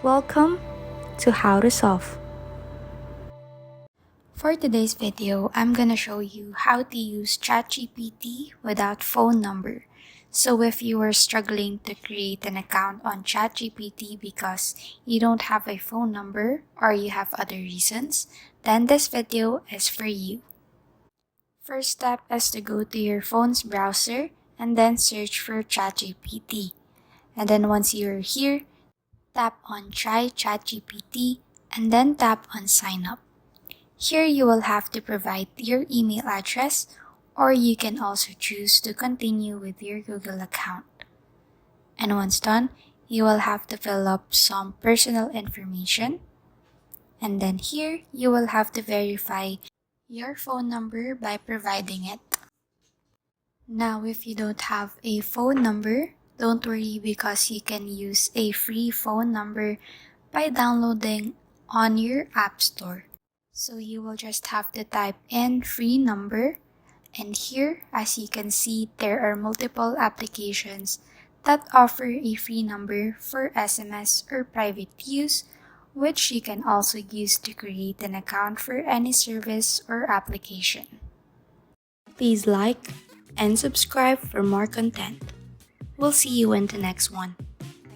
Welcome to How to Solve. For today's video, I'm gonna show you how to use ChatGPT without phone number. So if you are struggling to create an account on ChatGPT because you don't have a phone number or you have other reasons, then this video is for you. First step is to go to your phone's browser and then search for ChatGPT. And then once you're here, tap on Try ChatGPT and then tap on Sign Up. Here you will have to provide your email address, or you can also choose to continue with your Google account. And once done, you will have to fill up some personal information. And then here you will have to verify your phone number by providing it. Now if you don't have a phone number, don't worry because you can use a free phone number by downloading on your app store. So you will just have to type in free number, and here as you can see there are multiple applications that offer a free number for SMS or private use, which you can also use to create an account for any service or application. Please like and subscribe for more content. We'll see you in the next one.